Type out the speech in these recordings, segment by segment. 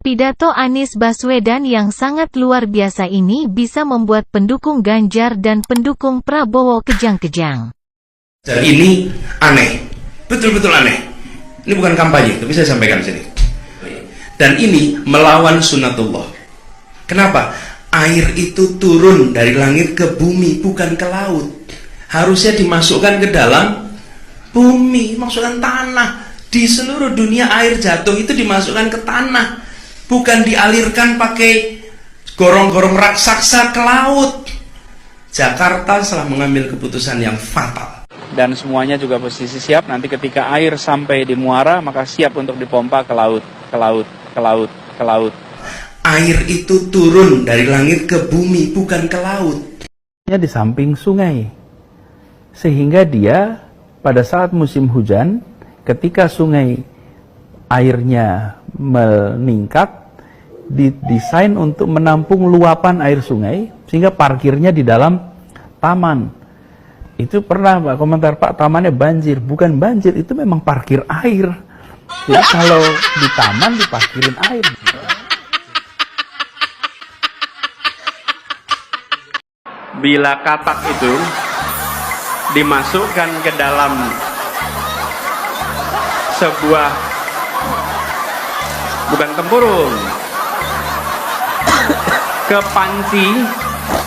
Pidato Anies Baswedan yang sangat luar biasa ini bisa membuat pendukung Ganjar dan pendukung Prabowo kejang-kejang. Dan ini aneh, betul-betul aneh. Ini bukan kampanye, tapi saya sampaikan di sini. Dan ini melawan sunnatullah. Kenapa? Air itu turun dari langit ke bumi, bukan ke laut. Harusnya dimasukkan ke dalam bumi, masukkan tanah. Di seluruh dunia air jatuh itu dimasukkan ke tanah, bukan dialirkan pakai gorong-gorong raksasa ke laut. Jakarta telah mengambil keputusan yang fatal. Dan semuanya juga posisi siap, nanti ketika air sampai di muara, maka siap untuk dipompa ke laut, ke laut, ke laut, ke laut. Air itu turun dari langit ke bumi, bukan ke laut. Di samping sungai, sehingga dia pada saat musim hujan, ketika sungai airnya meningkat, didesain untuk menampung luapan air sungai, sehingga parkirnya di dalam taman. Itu pernah Pak komentar, Pak, tamannya banjir. Bukan banjir, itu memang parkir air. Jadi kalau di taman diparkirin air. Bila katak itu dimasukkan ke dalam sebuah, bukan tempurung, ke panci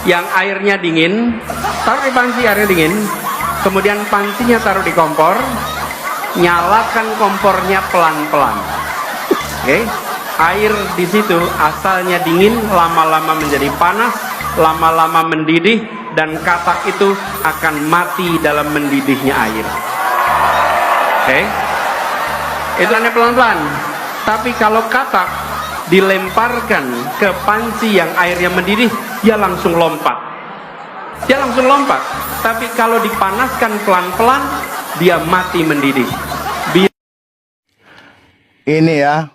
yang airnya dingin, taruh di panci airnya dingin, kemudian pancinya taruh di kompor, nyalakan kompornya pelan-pelan. Oke, air di situ asalnya dingin, lama-lama menjadi panas, lama-lama mendidih, dan katak itu akan mati dalam mendidihnya air. Oke, itu hanya pelan-pelan. Tapi kalau katak dilemparkan ke panci yang airnya mendidih, dia langsung lompat. Dia langsung lompat. Tapi kalau dipanaskan pelan-pelan, dia mati mendidih. Ini ya,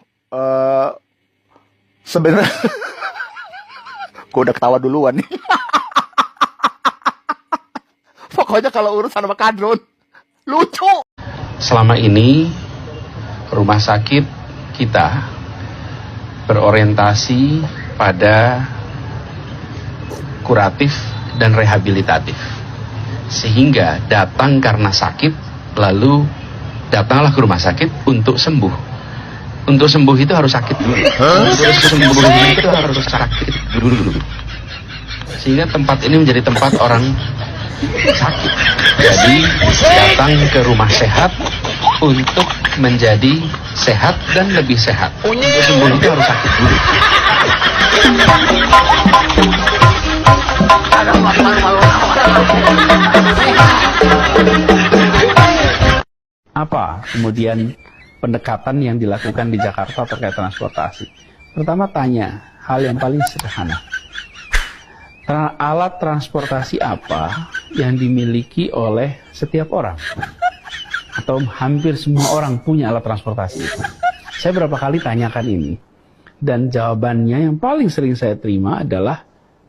sebenarnya gue udah ketawa duluan nih. Pokoknya kalau urusan sama kadrun, lucu. Selama ini rumah sakit kita berorientasi pada kuratif dan rehabilitatif, sehingga datang karena sakit, lalu datanglah ke rumah sakit untuk sembuh. Untuk sembuh itu harus sakit dulu. Untuk sembuh itu harus sakit dulu. Sehingga tempat ini menjadi tempat orang sakit. Jadi datang ke rumah sehat untuk menjadi sehat dan lebih sehat. Untuk sembuh itu harus sakit dulu. Apa kemudian pendekatan yang dilakukan di Jakarta terkait transportasi? Pertama, tanya hal yang paling sederhana. Alat transportasi apa yang dimiliki oleh setiap orang? Atau hampir semua orang punya alat transportasi itu? Saya berapa kali tanyakan ini, dan jawabannya yang paling sering saya terima adalah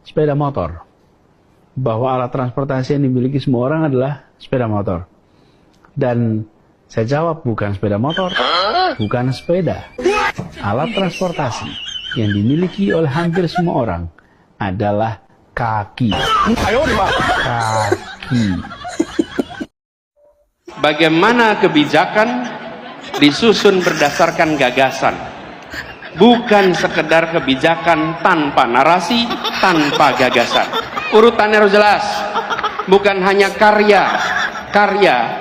sepeda motor. Bahwa alat transportasi yang dimiliki semua orang adalah sepeda motor. Dan saya jawab, bukan sepeda motor, bukan sepeda. Alat transportasi yang dimiliki oleh hampir semua orang adalah kaki. Kaki. Bagaimana kebijakan disusun berdasarkan gagasan, bukan sekedar kebijakan tanpa narasi, tanpa gagasan. Urutannya harus jelas, bukan hanya karya,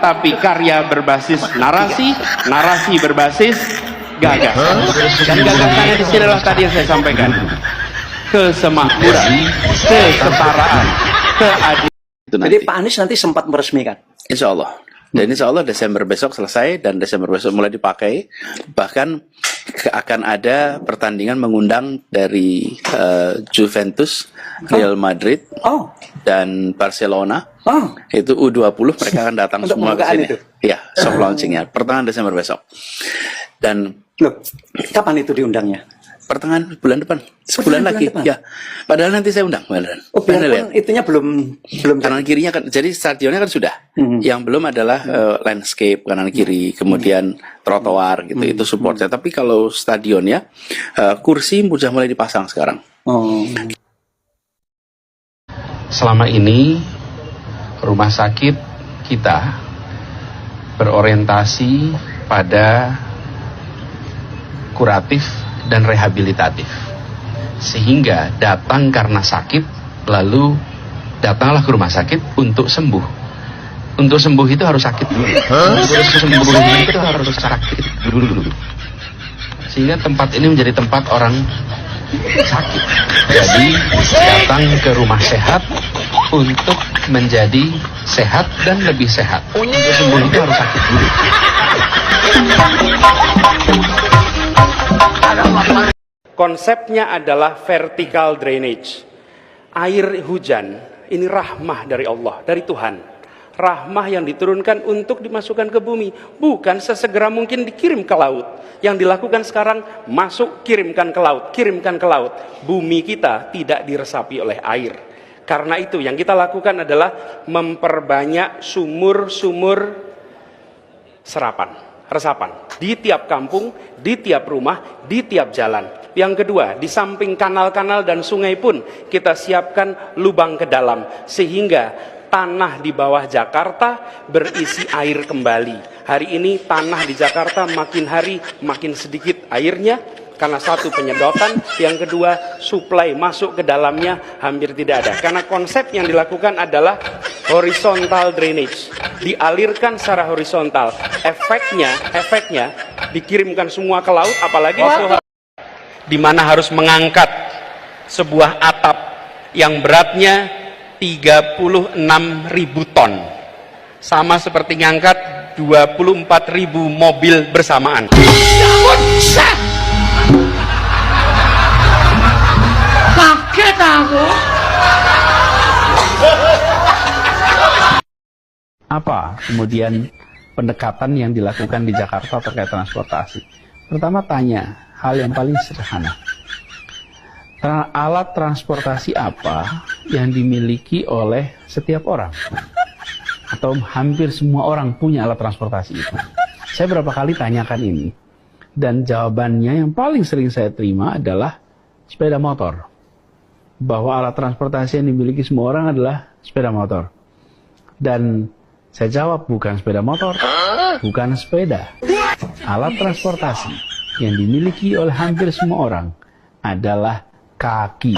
tapi karya berbasis narasi, narasi berbasis gagasan. Dan gagasannya di sini adalah tadi yang saya sampaikan: kesemakmuran, kesetaraan, keadilan. Jadi Pak Anies nanti sempat meresmikan? Insya Allah. Dan insya Allah Desember besok selesai, dan Desember besok mulai dipakai. Bahkan akan ada pertandingan mengundang dari Juventus, Real Madrid, dan Barcelona. Itu U20, mereka akan datang semua ke sini. Ya, soft launchingnya pertengahan Desember besok. Dan loh, kapan itu diundangnya? pertengahan bulan depan, sebulan bulan lagi. depan? Ya, padahal nanti saya undang beneran. Oh, biarpun itunya belum Kanan kirinya kan, jadi stadionnya kan sudah. Yang belum adalah landscape kanan kiri, kemudian trotoar gitu, itu supportnya. Tapi kalau stadionnya, kursi sudah mulai dipasang sekarang. Oh. Selama ini rumah sakit kita berorientasi pada kuratif dan rehabilitatif, sehingga datang karena sakit lalu datanglah ke rumah sakit untuk sembuh. Untuk sembuh itu harus sakit dulu. Untuk sembuh itu harus sakit dulu. Sehingga tempat ini menjadi tempat orang sakit. Jadi datang ke rumah sehat untuk menjadi sehat dan lebih sehat. Untuk sembuh itu harus sakit dulu. Konsepnya adalah vertical drainage. Air hujan ini rahmah dari Allah, dari Tuhan. Rahmah yang diturunkan untuk dimasukkan ke bumi, bukan sesegera mungkin dikirim ke laut. Yang dilakukan sekarang, masuk, kirimkan ke laut, kirimkan ke laut. Bumi kita tidak diresapi oleh air. Karena itu yang kita lakukan adalah memperbanyak sumur-sumur resapan di tiap kampung, di tiap rumah, di tiap jalan. Yang kedua, di samping kanal-kanal dan sungai pun kita siapkan lubang ke dalam, sehingga tanah di bawah Jakarta berisi air kembali. Hari ini tanah di Jakarta makin hari makin sedikit airnya, karena satu, penyedotan, yang kedua, suplai masuk ke dalamnya hampir tidak ada. Karena konsep yang dilakukan adalah horizontal drainage, dialirkan secara horizontal. Efeknya dikirimkan semua ke laut, apalagi di mana harus mengangkat sebuah atap yang beratnya 36.000 ton, sama seperti ngangkat 24.000 mobil bersamaan. Kaget aku. Apa kemudian pendekatan yang dilakukan di Jakarta terkait transportasi? Pertama, tanya hal yang paling sederhana. Alat transportasi apa yang dimiliki oleh setiap orang? Atau hampir semua orang punya alat transportasi itu? Saya berapa kali tanyakan ini, dan jawabannya yang paling sering saya terima adalah sepeda motor. Bahwa alat transportasi yang dimiliki semua orang adalah sepeda motor. Dan saya jawab, bukan sepeda motor, bukan sepeda. Alat transportasi yang dimiliki oleh hampir semua orang adalah kaki.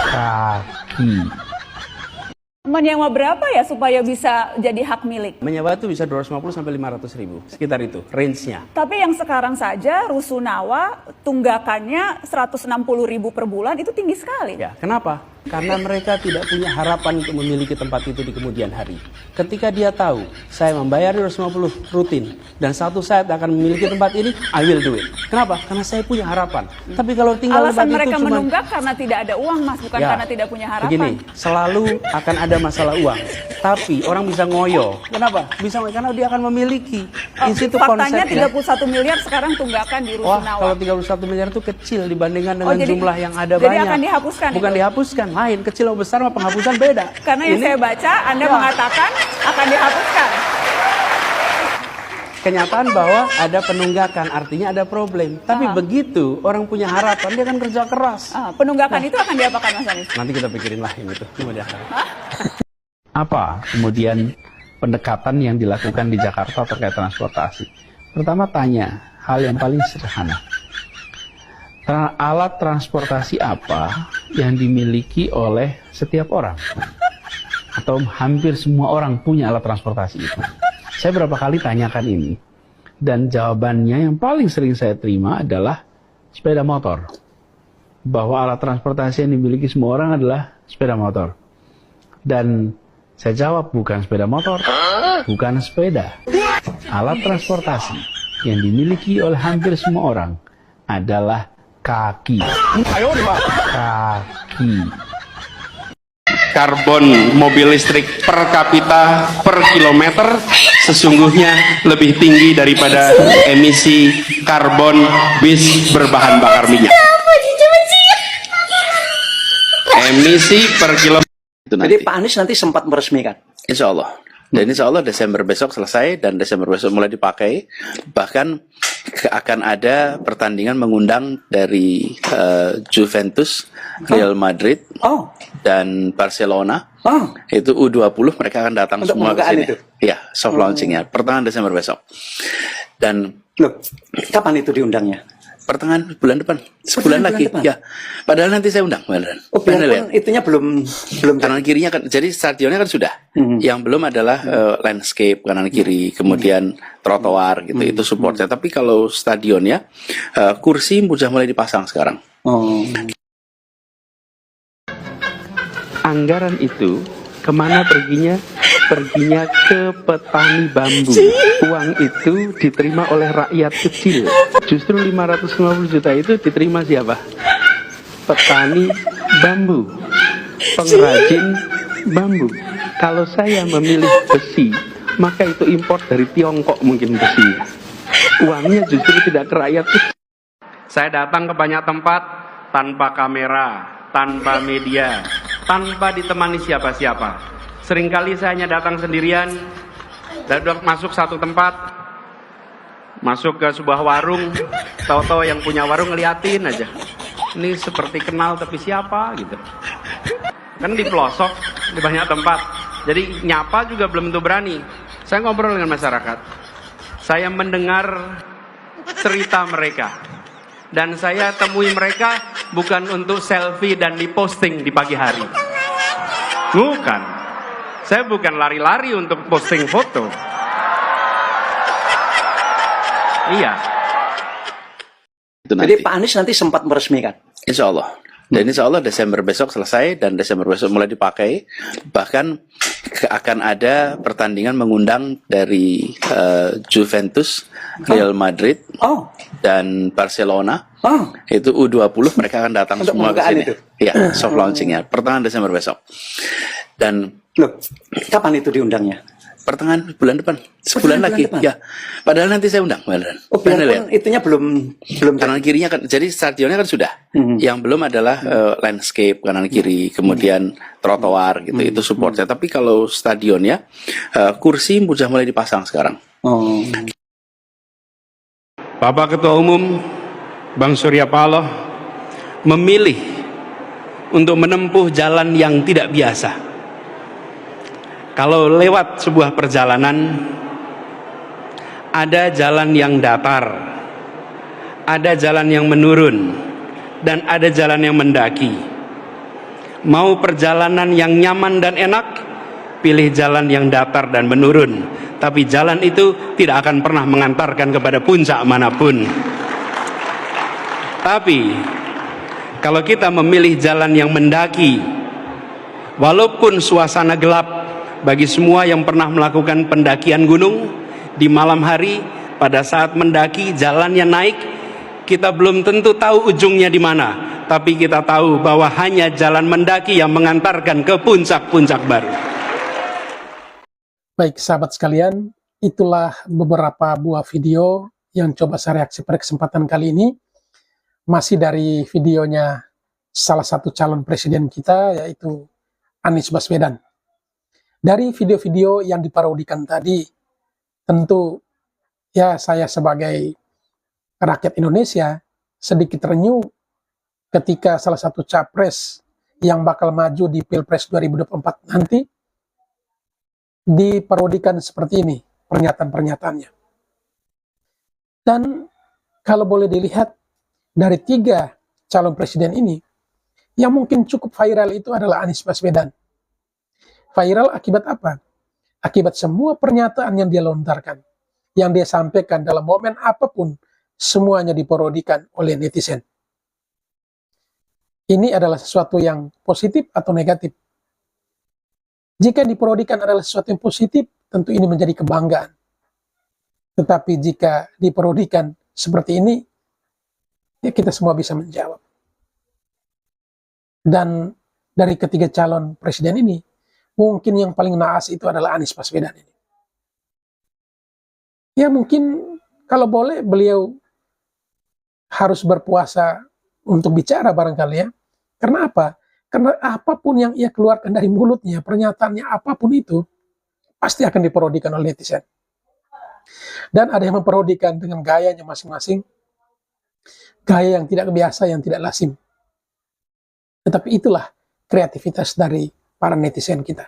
Kaki. Menyewa berapa ya supaya bisa jadi hak milik? Menyewa itu bisa 250 sampai 500 ribu, sekitar itu range-nya. Tapi yang sekarang saja Rusunawa tunggakannya 160.000 per bulan, itu tinggi sekali. Ya, kenapa? Karena mereka tidak punya harapan untuk memiliki tempat itu di kemudian hari. Ketika dia tahu, saya membayar 250 rutin, dan satu saat akan memiliki tempat ini, I will do it. Kenapa? Karena saya punya harapan. Tapi kalau tinggal Alasan tempat mereka itu cuma menunggak karena tidak ada uang, Mas, bukan karena tidak punya harapan. Begini, selalu akan ada masalah uang. Tapi orang bisa ngoyo. Kenapa? Bisa ngoyo karena dia akan memiliki. Di situ Faktanya konsepnya. 31 miliar sekarang tunggakan di Wah, Rusunawa. kalau 31 miliar itu kecil dibandingkan dengan jadi- jumlah yang ada jadi banyak. akan dihapuskan Bukan itu? dihapuskan, lain. Kecil atau besar mah penghapusan beda. Karena yang saya baca, Anda mengatakan akan dihapuskan. Kenyataan bahwa ada penunggakan, artinya ada problem. Tapi begitu orang punya harapan, dia akan kerja keras. Penunggakan itu akan diapakan, Mas Anies? Nanti kita pikirin lah yang itu. Apa kemudian pendekatan yang dilakukan di Jakarta terkait transportasi? Pertama, tanya hal yang paling sederhana. Alat transportasi apa yang dimiliki oleh setiap orang? Atau hampir semua orang punya alat transportasi itu? Saya berapa kali tanyakan ini, dan jawabannya yang paling sering saya terima adalah sepeda motor. Bahwa alat transportasi yang dimiliki semua orang adalah sepeda motor. Dan saya jawab, bukan sepeda motor, bukan sepeda. Alat transportasi yang dimiliki oleh hampir semua orang adalah kaki. Kaki. Karbon mobil listrik per kapita per kilometer sesungguhnya lebih tinggi daripada emisi karbon bis berbahan bakar minyak. Emisi per kilometer. Itu Jadi nanti. Pak Anies nanti sempat meresmikan. Insya Allah. Dan insya Allah Desember besok selesai dan Desember besok mulai dipakai. Bahkan akan ada pertandingan mengundang dari Juventus, Real Madrid, Oh, dan Barcelona. oh, Itu U20 mereka akan datang Untuk semua ke pembukaan sini. itu? Iya, soft launchingnya pertengahan Desember besok. Dan loh, kapan itu diundangnya? pertengahan bulan depan, sebulan Bulan lagi. depan? Ya, padahal nanti saya undang, beneran. Oh, Beneran. biarpun itunya belum. Kanan kirinya kan, jadi stadionnya kan sudah. Yang belum adalah landscape kanan kiri, kemudian trotoar gitu, itu supportnya. Tapi kalau stadionnya, kursi sudah mulai dipasang sekarang. Oh. Anggaran itu kemana perginya? Perginya ke petani bambu. Uang itu diterima oleh rakyat kecil. Justru 550 juta itu diterima siapa? Petani bambu, pengrajin bambu. Kalau saya memilih besi, maka itu impor dari Tiongkok mungkin besi. Uangnya justru tidak ke rakyat kecil. Saya datang ke banyak tempat tanpa kamera, tanpa media, tanpa ditemani siapa-siapa. Seringkali saya hanya datang sendirian, dan masuk satu tempat, masuk ke sebuah warung, tahu-tahu yang punya warung ngeliatin aja. Ini seperti kenal tapi siapa gitu. Kan di pelosok, di banyak tempat. Jadi nyapa juga belum tentu berani. Saya ngobrol dengan masyarakat. Saya mendengar cerita mereka. Dan saya temui mereka bukan untuk selfie dan diposting di pagi hari. Bukan. Saya bukan lari-lari untuk posting foto. Iya. Itu Jadi nanti. Pak Anies nanti sempat meresmikan. Insya Allah. Dan insya Allah Desember besok selesai dan Desember besok mulai dipakai. Bahkan akan ada pertandingan mengundang dari Juventus, Real Madrid, Oh, dan Barcelona. oh, Itu U20 mereka akan datang Untuk semua ke pembukaan sini. itu? Iya, soft launchingnya pertengahan Desember besok. Dan loh, kapan itu diundangnya? pertengahan bulan depan, sebulan Bulan lagi. depan? Ya, padahal nanti saya undang, beneran. Oh, Beneran. biarpun itunya belum. Kanan kirinya kan, jadi stadionnya kan sudah. Yang belum adalah landscape kanan kiri, kemudian trotoar gitu, itu supportnya. Tapi kalau stadionnya, kursi sudah mulai dipasang sekarang. Oh. Bapak Ketua Umum Bang Surya Paloh memilih untuk menempuh jalan yang tidak biasa. Kalau lewat sebuah perjalanan, ada jalan yang datar, ada jalan yang menurun, dan ada jalan yang mendaki. Mau perjalanan yang nyaman dan enak, pilih jalan yang datar dan menurun. Tapi jalan itu tidak akan pernah mengantarkan kepada puncak manapun. Tapi kalau kita memilih jalan yang mendaki, walaupun suasana gelap, bagi semua yang pernah melakukan pendakian gunung di malam hari, pada saat mendaki jalannya naik, kita belum tentu tahu ujungnya di mana, tapi kita tahu bahwa hanya jalan mendaki yang mengantarkan ke puncak-puncak baru. Baik sahabat sekalian, itulah beberapa buah video yang coba saya reaksi pada kesempatan kali ini. Masih dari videonya salah satu calon presiden kita, yaitu Anies Baswedan. Dari video-video yang diparodikan tadi, tentu ya saya sebagai rakyat Indonesia sedikit renyuh ketika salah satu capres yang bakal maju di Pilpres 2024 nanti diparodikan seperti ini pernyataan-pernyataannya. Dan kalau boleh dilihat dari 3 calon presiden ini, yang mungkin cukup viral itu adalah Anies Baswedan. Viral akibat apa? Akibat semua pernyataan yang dia lontarkan, yang dia sampaikan dalam momen apapun, semuanya diparodikan oleh netizen. Ini adalah sesuatu yang positif atau negatif? Jika diparodikan adalah sesuatu yang positif, tentu ini menjadi kebanggaan. Tetapi jika diparodikan seperti ini, ya kita semua bisa menjawab. Dan dari ketiga calon presiden ini, mungkin yang paling naas itu adalah Anies Baswedan ini. Ya mungkin kalau boleh beliau harus berpuasa untuk bicara barangkali ya. Karena apa? Karena apapun yang ia keluarkan dari mulutnya, pernyataannya apapun itu, pasti akan diparodikan oleh netizen. Dan ada yang memparodikan dengan gayanya masing-masing, gaya yang tidak biasa, yang tidak lazim. Tetapi itulah kreativitas dari para netizen kita.